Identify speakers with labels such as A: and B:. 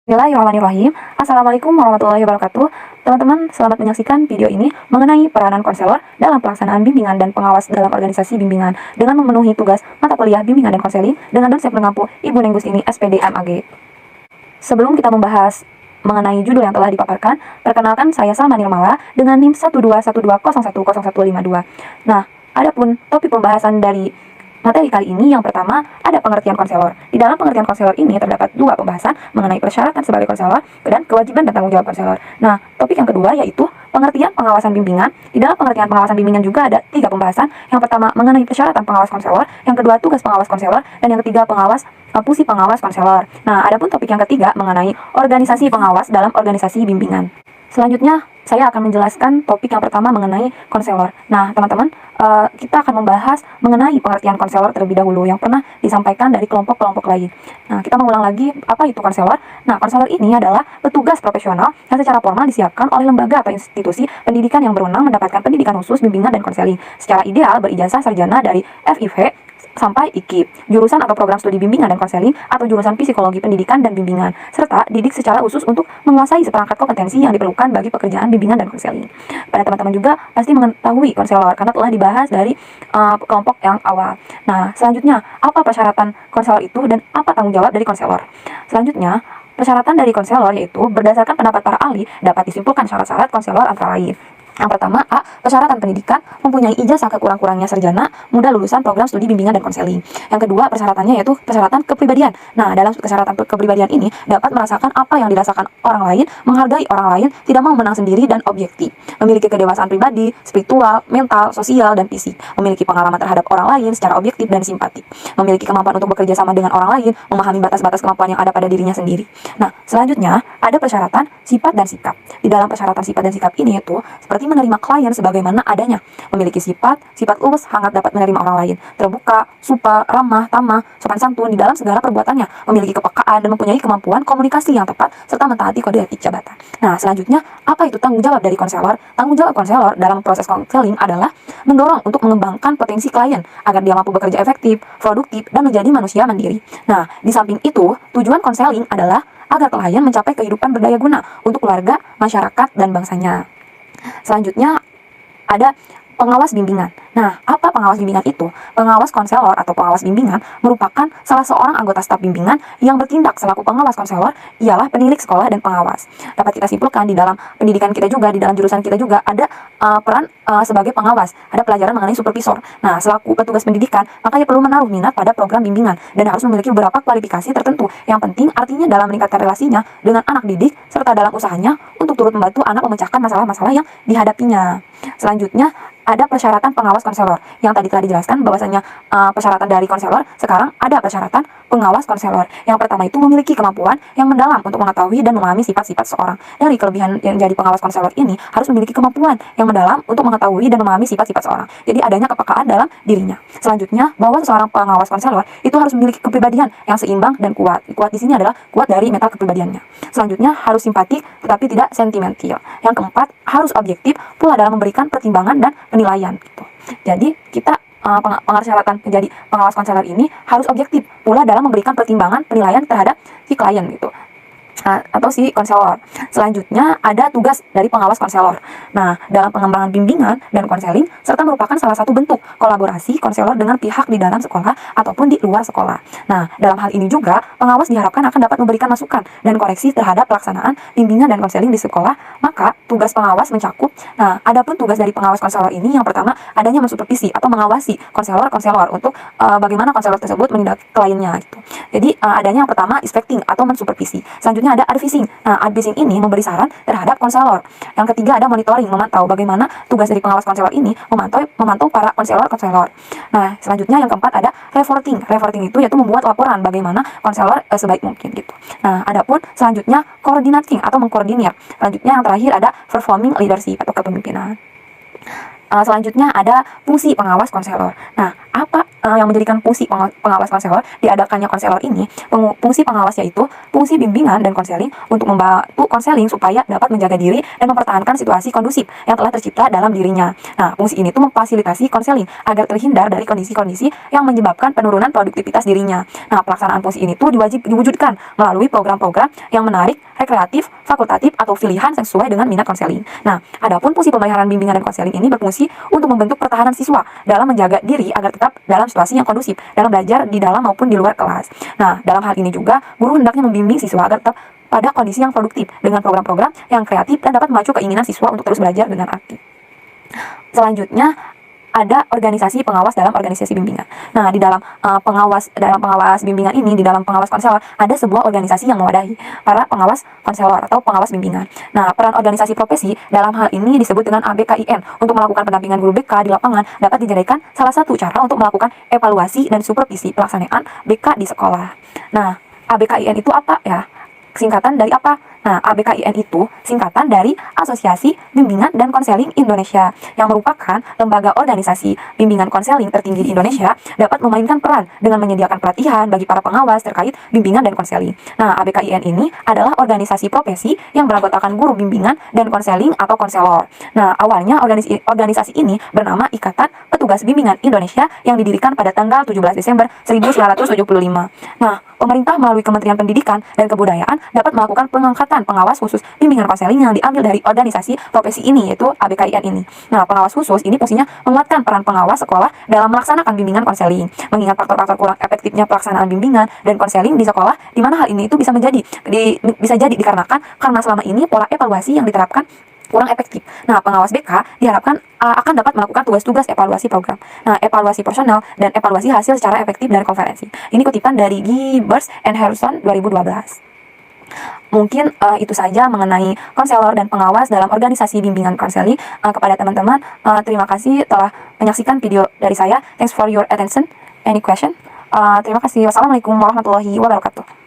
A: Bismillahirrahmanirrahim. Assalamualaikum warahmatullahi wabarakatuh. Teman-teman, selamat menyaksikan video ini mengenai peranan konselor dalam pelaksanaan bimbingan dan pengawas dalam organisasi bimbingan dengan memenuhi tugas mata kuliah bimbingan dan konseling dengan dosen pengampu Ibu Nenggustini SPD MAG. Sebelum kita membahas mengenai judul yang telah dipaparkan, perkenalkan saya Salma Nirmala dengan NIM 12120100152. Nah, adapun topik pembahasan dari materi kali ini yang pertama ada pengertian konselor. Di dalam pengertian konselor ini terdapat dua pembahasan mengenai persyaratan sebagai konselor dan kewajiban dan tanggung jawab konselor. Nah, topik yang kedua yaitu pengertian pengawasan bimbingan. Di dalam pengertian pengawasan bimbingan juga ada tiga pembahasan. Yang pertama mengenai persyaratan pengawas konselor, yang kedua tugas pengawas konselor, dan yang ketiga fungsi pengawas konselor. Nah, adapun topik yang ketiga mengenai organisasi pengawas dalam organisasi bimbingan. Selanjutnya, saya akan menjelaskan topik yang pertama mengenai konselor. Nah, teman-teman, kita akan membahas mengenai pengertian konselor terlebih dahulu yang pernah disampaikan dari kelompok-kelompok lain. Nah, kita mengulang lagi apa itu konselor. Nah, konselor ini adalah petugas profesional yang secara formal disiapkan oleh lembaga atau institusi pendidikan yang berwenang mendapatkan pendidikan khusus, bimbingan, dan konseling. Secara ideal berijazah sarjana dari FIV sampai IKIP, jurusan atau program studi bimbingan dan konseling, atau jurusan psikologi pendidikan dan bimbingan, serta didik secara khusus untuk menguasai seperangkat kompetensi yang diperlukan bagi pekerjaan bimbingan dan konseling. Pada teman-teman juga pasti mengetahui konselor karena telah dibahas dari kelompok yang awal. Nah, selanjutnya, apa persyaratan konselor itu dan apa tanggung jawab dari konselor? Selanjutnya, persyaratan dari konselor yaitu berdasarkan pendapat para ahli dapat disimpulkan syarat-syarat konselor antara lain. Yang pertama, A. Persyaratan pendidikan, mempunyai ijazah kekurang-kurangnya sarjana, muda lulusan program studi bimbingan dan konseling. Yang kedua, persyaratannya yaitu persyaratan kepribadian. Nah, dalam persyaratan kepribadian ini dapat merasakan apa yang dirasakan orang lain, menghargai orang lain, tidak mau menang sendiri dan objektif, memiliki kedewasaan pribadi, spiritual, mental, sosial, dan fisik, memiliki pengalaman terhadap orang lain secara objektif dan simpatik, memiliki kemampuan untuk bekerja sama dengan orang lain, memahami batas-batas kemampuan yang ada pada dirinya sendiri. Nah, selanjutnya ada persyaratan sifat dan sikap. Di dalam persyaratan sifat dan sikap ini yaitu seperti menerima klien sebagaimana adanya, memiliki sifat luwes, hangat dapat menerima orang lain, terbuka, supel, ramah, tamah, sopan santun di dalam segala perbuatannya, memiliki kepekaan dan mempunyai kemampuan komunikasi yang tepat serta mentaati kode etik jabatan. Nah, selanjutnya apa itu tanggung jawab dari konselor? Tanggung jawab konselor dalam proses konseling adalah mendorong untuk mengembangkan potensi klien agar dia mampu bekerja efektif, produktif, dan menjadi manusia mandiri. Nah, di samping itu, tujuan konseling adalah agar klien mencapai kehidupan berdaya guna untuk keluarga, masyarakat, dan bangsanya. Selanjutnya ada pengawas bimbingan. Nah, apa pengawas bimbingan itu? Pengawas konselor atau pengawas bimbingan merupakan salah seorang anggota staf bimbingan yang bertindak selaku pengawas konselor, ialah penilik sekolah dan pengawas. Dapat kita simpulkan di dalam pendidikan kita juga, di dalam jurusan kita juga ada peran sebagai pengawas. Ada pelajaran mengenai supervisor. Nah, selaku petugas pendidikan, makanya perlu menaruh minat pada program bimbingan dan harus memiliki beberapa kualifikasi tertentu. Yang penting artinya dalam meningkatkan relasinya dengan anak didik serta dalam usahanya untuk turut membantu anak memecahkan masalah-masalah yang dihadapinya. Selanjutnya ada persyaratan pengawas konselor yang tadi telah dijelaskan bahwasanya persyaratan dari konselor. Sekarang ada persyaratan pengawas konselor. Yang pertama itu memiliki kemampuan yang mendalam untuk mengetahui dan memahami sifat-sifat seorang. Dari kelebihan yang jadi pengawas konselor ini harus memiliki kemampuan yang mendalam untuk mengetahui dan memahami sifat-sifat seorang. Jadi adanya kepekaan dalam dirinya. Selanjutnya, bahwa seorang pengawas konselor itu harus memiliki kepribadian yang seimbang dan kuat. Kuat di sini adalah kuat dari mental kepribadiannya. Selanjutnya harus simpatik tetapi tidak sentimental. Yang keempat, harus objektif pula dalam memberikan pertimbangan dan penilaian gitu. Jadi kita persyaratan menjadi pengawas konselor ini harus objektif pula dalam memberikan pertimbangan penilaian terhadap si klien gitu atau si konselor. Selanjutnya ada tugas dari pengawas konselor. Nah, dalam pengembangan bimbingan dan konseling serta merupakan salah satu bentuk kolaborasi konselor dengan pihak di dalam sekolah ataupun di luar sekolah. Nah, dalam hal ini juga pengawas diharapkan akan dapat memberikan masukan dan koreksi terhadap pelaksanaan bimbingan dan konseling di sekolah. Maka tugas pengawas mencakup. Nah, adapun tugas dari pengawas konselor ini yang pertama adanya mensupervisi atau mengawasi konselor-konselor untuk bagaimana konselor tersebut menindak kliennya gitu. Jadi adanya yang pertama inspecting atau mensupervisi. Selanjutnya ada advising. Nah, advising ini memberi saran terhadap konselor. Yang ketiga ada monitoring, memantau bagaimana tugas dari pengawas konselor ini memantau para konselor-konselor. Nah, selanjutnya yang keempat ada reporting. Reporting itu yaitu membuat laporan bagaimana konselor sebaik mungkin gitu. Nah, adapun selanjutnya coordinating atau mengkoordinir. Selanjutnya yang terakhir ada performing leadership atau kepemimpinan. Selanjutnya ada fungsi pengawas konselor. Nah, apa yang menjadikan fungsi pengawas konselor diadakannya konselor ini? Fungsi pengawas yaitu fungsi bimbingan dan konseling untuk membantu konseling supaya dapat menjaga diri dan mempertahankan situasi kondusif yang telah tercipta dalam dirinya. Nah, fungsi ini tuh memfasilitasi konseling agar terhindar dari kondisi-kondisi yang menyebabkan penurunan produktivitas dirinya. Nah, pelaksanaan fungsi ini tuh diwujudkan melalui program-program yang menarik, rekreatif, fakultatif, atau pilihan sesuai dengan minat konseling. Nah, adapun fungsi pemeliharaan bimbingan dan konseling ini berfungsi untuk membentuk pertahanan siswa dalam menjaga diri agar tetap dalam situasi yang kondusif dalam belajar di dalam maupun di luar kelas. Nah, dalam hal ini juga guru hendaknya membimbing siswa agar tetap pada kondisi yang produktif dengan program-program yang kreatif dan dapat memacu keinginan siswa untuk terus belajar dengan aktif. Selanjutnya ada organisasi pengawas dalam organisasi bimbingan. Nah, di dalam pengawas bimbingan ini, di dalam pengawas konselor ada sebuah organisasi yang mewadahi para pengawas konselor atau pengawas bimbingan. Nah, peran organisasi profesi dalam hal ini disebut dengan ABKIN untuk melakukan pendampingan guru BK di lapangan dapat dijadikan salah satu cara untuk melakukan evaluasi dan supervisi pelaksanaan BK di sekolah. Nah, ABKIN itu apa ya? Singkatan dari apa? Nah, ABKIN itu singkatan dari Asosiasi Bimbingan dan Konseling Indonesia, yang merupakan lembaga organisasi bimbingan konseling tertinggi di Indonesia, dapat memainkan peran dengan menyediakan pelatihan bagi para pengawas terkait bimbingan dan konseling. Nah, ABKIN ini adalah organisasi profesi yang beranggotakan guru bimbingan dan konseling atau konselor. Nah, awalnya organisasi ini bernama Ikatan Petugas Bimbingan Indonesia yang didirikan pada tanggal 17 Desember 1975. Nah, pemerintah melalui Kementerian Pendidikan dan Kebudayaan dapat melakukan pengangkatan pengawas khusus bimbingan konseling yang diambil dari organisasi profesi ini, yaitu ABKIN ini. Nah, pengawas khusus ini fungsinya menguatkan peran pengawas sekolah dalam melaksanakan bimbingan konseling, mengingat faktor-faktor kurang efektifnya pelaksanaan bimbingan dan konseling di sekolah, di mana hal ini itu bisa jadi dikarenakan karena selama ini pola evaluasi yang diterapkan kurang efektif. Nah, pengawas BK diharapkan akan dapat melakukan tugas-tugas evaluasi program. Nah, evaluasi personal dan evaluasi hasil secara efektif dari konferensi. Ini kutipan dari Gibbers and Harrison 2012. Mungkin itu saja mengenai konselor dan pengawas dalam organisasi bimbingan konseling. Kepada teman-teman, terima kasih telah menyaksikan video dari saya. Thanks for your attention. Any question? Terima kasih. Wassalamualaikum warahmatullahi wabarakatuh.